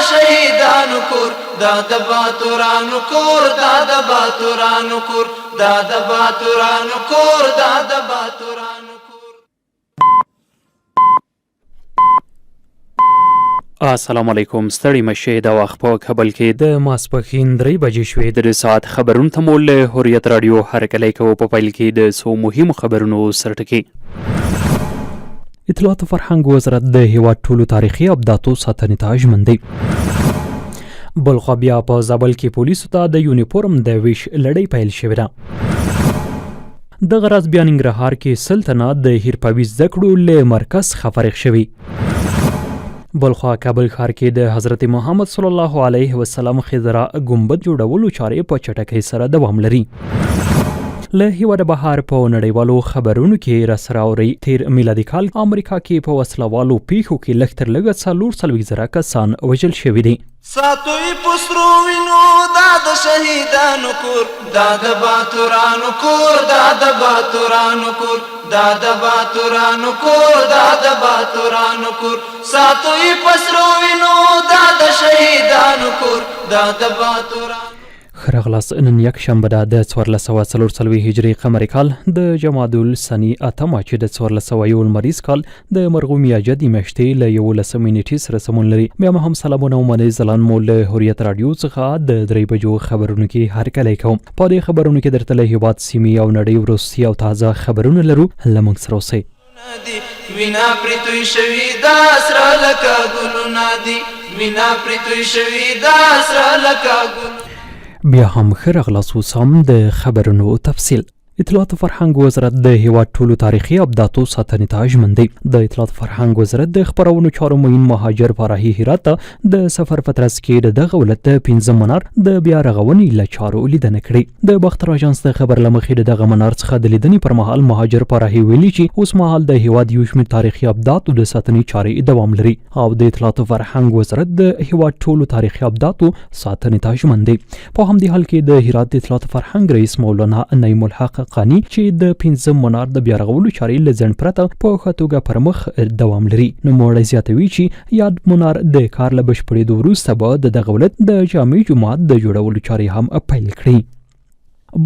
شهیدانو کور دا د باتورانو کور دا د باتورانو کور دا د باتورانو کور دا د باتورانو کور. السلام علیکم. ستړي مشه د وخت په کابل کې د ماسپښین 3 بجې شوې. د ساعت خبرونه ته مول حریت رادیو هرکلی کوو. په پیل کې د څو مهمو خبرونو سرټکي. اطلاعات او فرهنګ وزارت د هیواد ټولو تاریخي ابداتو ساتنې ته ژمن دی. بلخوا بیا په زابل کې پولیسو ته د یونیفورم د ویش لړۍ پیل شوې ده. دغه راز بیا ننګرهار کې سلطنه د هیرپاوي زده کړو له مرکز څخه فارغ شوي. بلخوا کابل ښار کې د حضرت محمد صلی الله علیه وسلم خضرا ګمبد جوړولو چارې په چټکۍ سره دوام لري. له هیواده بهر په نړیوالو خبرونو کې راسره اورئ تیر میلادي کال امریکا کې په وسلوالو پیښو کې لږ تر لږه 440,000 کسان وژل شوي دي. ساتوی پسرو وینو دا د شهیدانو کور دا د باتورانو کور دا د باتورانو کور دا د باتورانو کور دا د باتورانو کور ساتوی پسرو وینو دا د شهیدانو کور دا د باتورانو. خرغلاس نن یک شنبه ده د 1440 هجري قمري کال د جمادی الثاني اتمه چې د 1401 لمریز کال د مرغومي اجدي میاشتې له 11 نیټې سره سمون لري. بیا هم سلامونه او مننه زلان مو له حریت رادیو څخه د 3 بجو خبرونو کې هرکلی کوم. په دې خبرونو کې درته له هیواد سیمې او نړۍ وروستي او تازه خبرونه لرو. لمونږ سره اوسئ. وینا پرتوی شوی دا سره لکه ګلونه دي وینا پرتوی شوی دا سره لکه ګلونه. بیا هم ښه راغلاست. اوس هم د خبرونو تفصیل. اطلاعات او فرهنګ وزارت د هیواد ټولو تاریخي ابداتو ساتنې ته ژمن دی. د اطلاعات او فرهنګ وزارت د خپرونو چارو معین مهاجر فرحي هرات ته د سفر په ترڅ کې د دغه ولایت د 15 منار د بیا رغونې له چارو لیدنه کړې. د باختر اژانس د خبر له مخې د دغه منار څخه د لیدنې پر مهال مهاجر فرحي ویلي چې اوس مهال د هیواد یو شمېر تاریخي ابداتو د ساتنې چارې دوام لري او د اطلاعات او فرهنګ وزارت د هیواد ټولو تاریخي ابداتو ساتنې ته ژمن دی. په همدې حال کې د هرات د اطلاعات او فرهنګ رئیس مولانا نعیم الحق قانی چې د 15 منار د بیا رغولو چارې له ځنډ پرته په ښه توګه پر مخ دوام لري. نوموړی زیاتوي چې یاد منار د کار له بشپړېدو وروسته به د دغه ولایت د جامع جومات د جوړولو چارې هم پیل کړي.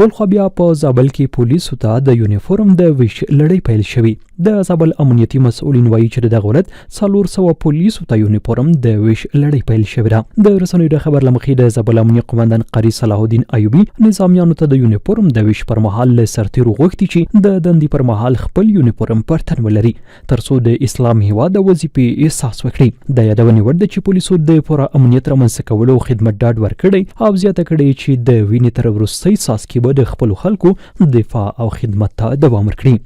بلخوا بیا په زابل کې پولیسو ته د یونیفورم د ویش لړۍ پیل شوي. د زابل امنیتي مسؤلین وایي چې د دغه ولایت 400 پولیسو ته یونیفورم د ویش لړۍ پیل شوې ده. د رسنیو د خبر له مخې د زابل امنیه قومندان قاری صلاح الدین ایوبي نظامیانو ته د یونیفورم د ویش پر مهال له سرتیرو غوښتي چې د دندې پر مهال خپل یونیفورم پر تن ولري ترڅو د اسلام هیواد د وظیفې احساس وکړي. د یادونې وړ ده چې پولیسو د پوره امنیت رامنځته کولو خدمت ډاډ ورکړی او زیاته کړې چې د وینې تر وروستۍ څاڅکي به د خپلو خلکو دفاع او خدمت ته دوام ورکړي.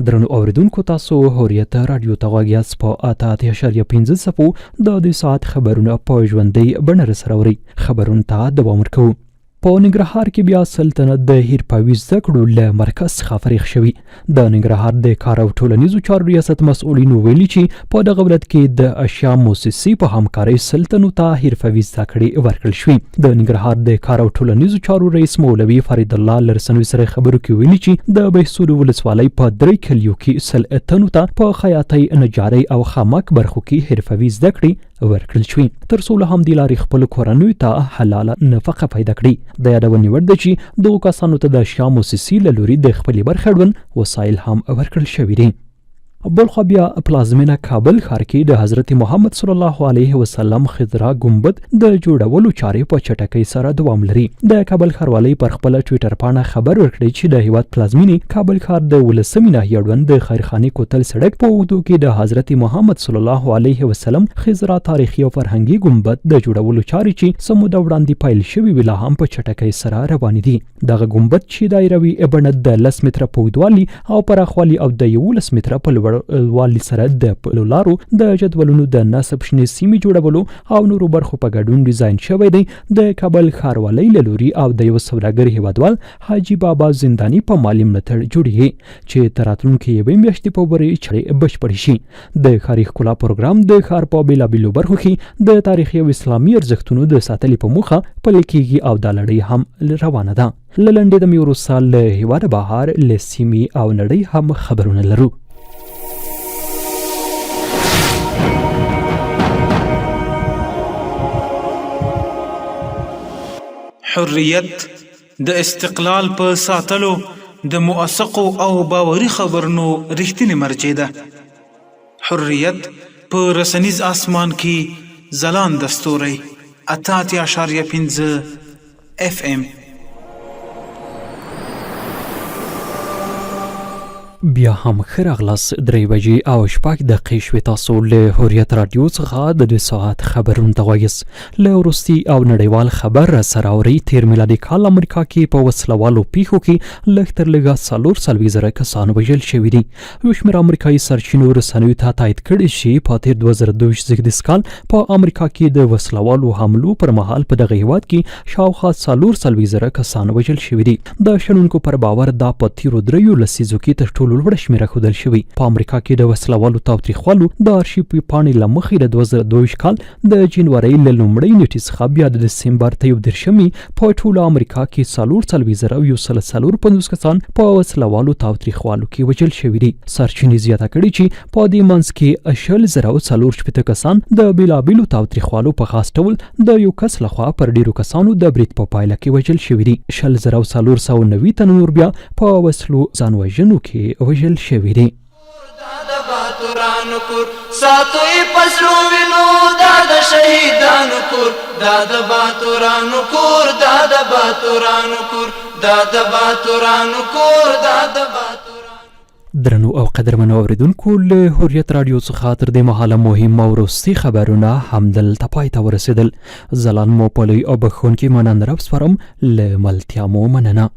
درنو اوریدونکو تاسو حریت رادیو ته غوږ یاست. په 88.5 څپو د دې ساعت خبرونه په ژوندۍ بڼه رسره اورئ. خبرونو ته دوام ورکوو. په ننګرهار کې بیا سلطنت د هیرپاوي زده کړو له مرکز څخه فارغ شوي. د ننګرهار د کار او ټولنیزو چارو ریاست مسؤلینو ویلي چې په دغه ولایت کې د اشیا موسسې په همکارۍ سلطنو ته هیرپاوي زده کړې ورکړل شوي. د ننګرهار د کار او ټولنیزو چارو رئیس مولوي فرید الله له رسنیو سره خبرو کې ویلي چې د بهسود ولسوالۍ په 3 کلیو کې 100 تنو ته په خیاطۍ، نجارۍ او خامک برخو کې هیرپاوي زده کړې ورکړل شوي ترڅو له همدې لارې خپلو کورنیو ته حلاله نفقه پیدا کړي. د یادونې وړ ده چې دغو کسانو ته د اشیا موسسې له لوري د خپلې برخې اړوند وسایل هم ورکړل شوي دي. بلخوا بیا پلازمینه کابل ښار کې د حضرت محمد صلی الله علیه وسلم خضرا ګمبد د جوړولو چارې په چټکۍ سره دوام لري. د کابل ښاروالۍ پر خپله ټویټر پاڼه خبر ورکړی چې د هیواد پلازمینې کابل ښار د 18 ناحیې اړوند د خیرخانې کوتل سړک په اوږدو کې د حضرت محمد صلی الله علیه وسلم خضرا تاریخي او فرهنګي ګمبد د جوړولو چارې چې څه موده وړاندې پیل شوي وي لا هم په چټکۍ سره روانې دي. دغه ګمبد چې دایروي بڼه د 10 متره په اوږدوالي او پراخوالي او د 11 متره په والي سره د پلو لارو د جدولونو د نصب شنې سیمې جوړولو او نورو برخو په ګډون ډیزاین شوی دی. د کابل ښاروالۍ له لوري او د یو سوداګر هیوادوال حاجي بابا زنداني په مالي ملاتړ جوړیږي چې تر راتلونکې یوې میاشتې په ورې چړې بشپړې شي. د ښاري ښکلا پروګرام د ښار په بېلابېلو برخو کې د تاریخي او اسلامي ارزښتونو د ساتلې په موخه پلي کېږي او دا لړۍ هم روانه ده. له لنډې دمې وروسته له هیواده بهر له سیمې او نړۍ هم خبرونه لرو. حریت د استقلال په ساتلو د موثقو او باوري خبرونو رښتینې مرجع ده. حریت په رسنیز آسمان کې ځلانده ستوری 88.5 FM. بیا هم ښه راغلاست. 3 بجې او 6 دقیقې شوې. تاسو له حریت راډیو څخه د 2 ساعت خبرونو ته وایست. له وروستي او نړیوال خبر سره اورئ. تیر میلادي کال امریکا کې په وسلوالو پیښو کې لږ تر لږه 440,000 کسان وژل شوي دي. یو شمېر امریکایي سرچینو رسنیو ته تایید کړي چې په تیر 2022 زېږدیز کال په امریکا کې د وسلوالو حملو پر مهال په دغه هیواد کې شاوخوا 440,000 کسان وژل شوي دي. د شنونکو پر باور دا په تیرو 3 لسیزو کې تر ټولو لوړه شمېره ښودل شوې. په امریکا کې د وسلوالو تاوتریخوالو د آرشیف پاڼې له مخې د 2022 کال د جنورۍ له لومړۍ نېټې څخه بیا د دسمبر ته 31 په ټوله امریکا کې 440,150 کسان په وسلوالو تاوتریخوالو کې وژل شوي دي. سرچینې زیاته کړي چې په دې منځ کې 40,440 کسان د بېلابېلو تاوتریخوالو په خاص ډول د یو کس لخوا پر ډېرو کسانو د برید په پایله کې وژل شوي دي. 40,490 تنه نور بیا په وسلو ځان وژنو کې وژل شوي دي. ساتوی پسلو وینو دا د شهیدانو کور، دا د باتورانو کور، دا د باتورانو کور، دا د باتورانو کور، دا د باتورانو. درنو او قدرمنو اوریدونکو، له حریت راډیو څخه تر دې مهاله مهم او وروستي خبرونه همدلته پای ته ورسېدل. ځلان مو په لوی او بښونکي مننه راسپارم. له ملتیا مو مننه.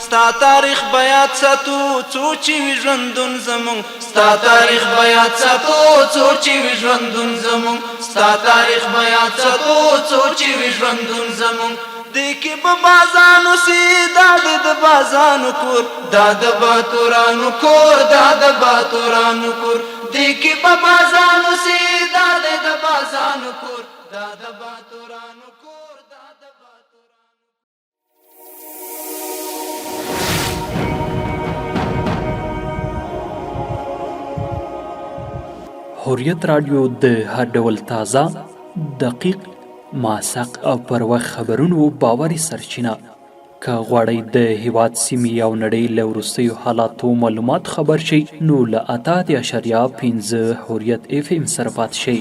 ستا تاریخ بیات ساتو څو چې وي ژوندون زمونږ، ستا تاریخ بیات ساتو څو چې وي ژوندون زمونږ، ستا تاریخ بیات ساتو څو چې وي ژوندون زمونږ. دې کې به بازانو سي دا د بازانو کور، دا د باتورانو کور، دا د باتورانو کور. دې کې به بازانو سي دا د بازانو کور، دا د باتورانو کور، دا د باتورانو. حریت راډیو د هر ډول تازه، دقیق، ماسق او پر وخت خبرونو باوري سرچینه. که غواړئ د هیواد سیمې او نړۍ له وروستیو حالاتو معلومات خبر شئ، نو له 88.5 حریت FM سره پاتې شئ.